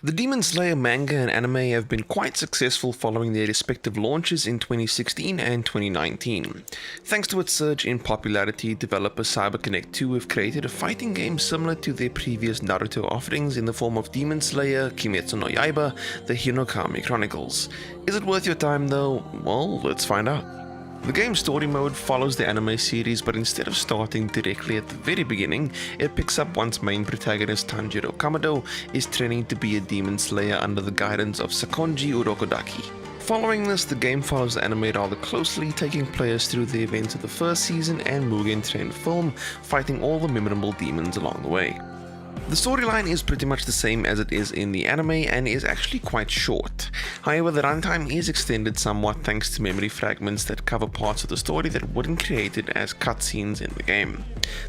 The Demon Slayer manga and anime have been quite successful following their respective launches in 2016 and 2019. Thanks to its surge in popularity, developer CyberConnect 2 have created a fighting game similar to their previous Naruto offerings in the form of Demon Slayer Kimetsu no Yaiba The Hinokami Chronicles. Is it worth your time though? Well, let's find out. The game's story mode follows the anime series, but instead of starting directly at the very beginning, it picks up once main protagonist Tanjiro Kamado is training to be a demon slayer under the guidance of Sakonji Urokodaki. Following this, the game follows the anime rather closely, taking players through the events of the first season and Mugen Train film, fighting all the memorable demons along the way. The storyline is pretty much the same as it is in the anime and is actually quite short. However, the runtime is extended somewhat thanks to memory fragments that cover parts of the story that weren't created as cutscenes in the game.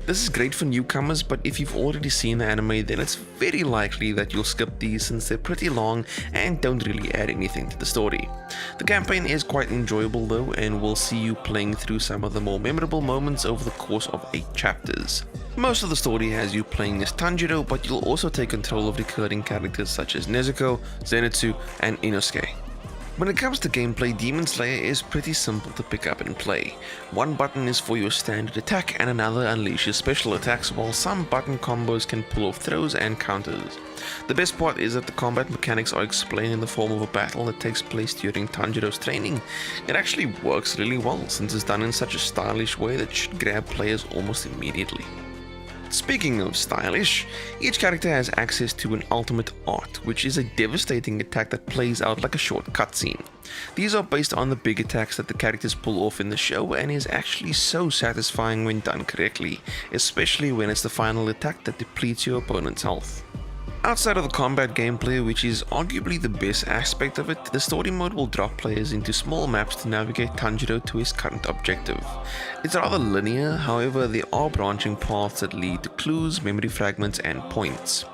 This is great for newcomers, but if you've already seen the anime, then it's very likely that you'll skip these since they're pretty long and don't really add anything to the story. The campaign is quite enjoyable though, and we'll see you playing through some of the more memorable moments over the course of 8 chapters. Most of the story has you playing as Tanjiro, but you'll also take control of recurring characters such as Nezuko, Zenitsu, and Inosuke. When it comes to gameplay, Demon Slayer is pretty simple to pick up and play. One button is for your standard attack and another unleashes special attacks, while some button combos can pull off throws and counters. The best part is that the combat mechanics are explained in the form of a battle that takes place during Tanjiro's training. It actually works really well since it's done in such a stylish way that should grab players almost immediately. Speaking of stylish, each character has access to an ultimate art, which is a devastating attack that plays out like a short cutscene. These are based on the big attacks that the characters pull off in the show and is actually so satisfying when done correctly, especially when it's the final attack that depletes your opponent's health. Outside of the combat gameplay, which is arguably the best aspect of it, the story mode will drop players into small maps to navigate Tanjiro to his current objective. It's rather linear, however there are branching paths that lead to clues, memory fragments and points.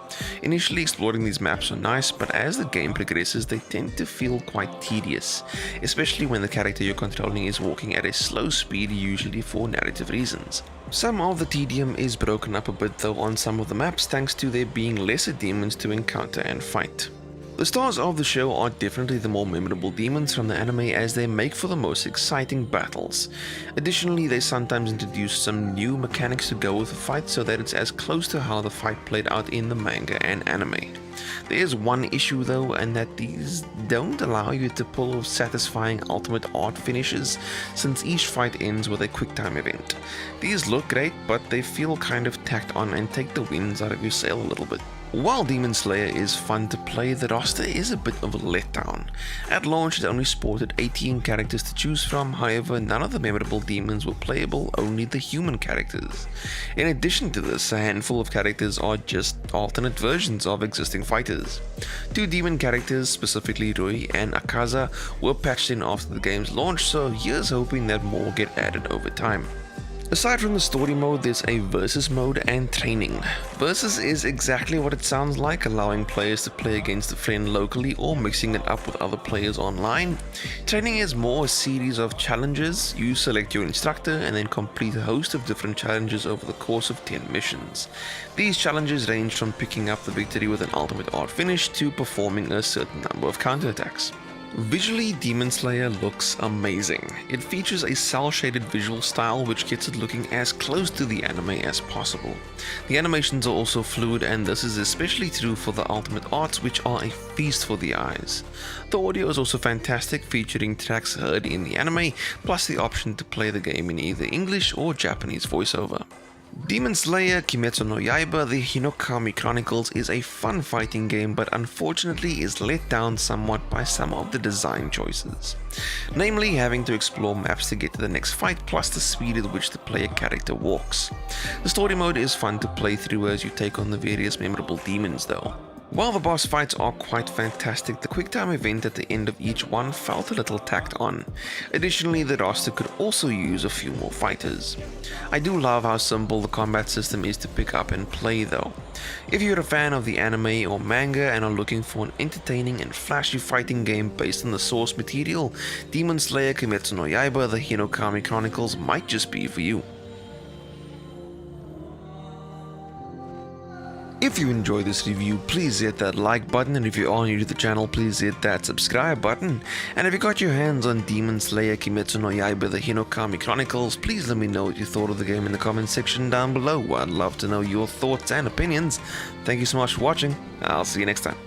Initially exploring these maps are nice, but as the game progresses they tend to feel quite tedious, especially when the character you're controlling is walking at a slow speed, usually for narrative reasons. Some of the tedium is broken up a bit though on some of the maps thanks to there being lesser demons to encounter and fight. The stars of the show are definitely the more memorable demons from the anime as they make for the most exciting battles. Additionally, they sometimes introduce some new mechanics to go with the fight so that it's as close to how the fight played out in the manga and anime. There is one issue though, and that these don't allow you to pull off satisfying ultimate art finishes since each fight ends with a quick time event. These look great, but they feel kind of tacked on and take the winds out of your sail a little bit. While Demon Slayer is fun to play, the roster is a bit of a letdown. At launch it only sported 18 characters to choose from, however none of the memorable demons were playable, only the human characters. In addition to this, a handful of characters are just alternate versions of existing fighters. 2 demon characters, specifically Rui and Akaza, were patched in after the game's launch, so here's hoping that more get added over time. Aside from the story mode, there's a versus mode and training. Versus is exactly what it sounds like, allowing players to play against a friend locally or mixing it up with other players online. Training is more a series of challenges. You select your instructor and then complete a host of different challenges over the course of 10 missions. These challenges range from picking up the victory with an ultimate art finish to performing a certain number of counterattacks. Visually, Demon Slayer looks amazing. It features a cel-shaded visual style which gets it looking as close to the anime as possible. The animations are also fluid, and this is especially true for the ultimate arts, which are a feast for the eyes. The audio is also fantastic, featuring tracks heard in the anime, plus the option to play the game in either English or Japanese voiceover. Demon Slayer Kimetsu no Yaiba The Hinokami Chronicles is a fun fighting game, but unfortunately is let down somewhat by some of the design choices. Namely, having to explore maps to get to the next fight, plus the speed at which the player character walks. The story mode is fun to play through as you take on the various memorable demons though. While the boss fights are quite fantastic, the quick time event at the end of each one felt a little tacked on. Additionally, the roster could also use a few more fighters. I do love how simple the combat system is to pick up and play though. If you're a fan of the anime or manga and are looking for an entertaining and flashy fighting game based on the source material, Demon Slayer Kimetsu no Yaiba The Hinokami Chronicles might just be for you. If you enjoyed this review, please hit that like button, and if you are new to the channel, please hit that subscribe button. And if you got your hands on Demon Slayer Kimetsu no Yaiba The Hinokami Chronicles, please let me know what you thought of the game in the comment section down below. I'd love to know your thoughts and opinions. Thank you so much for watching. I'll see you next time.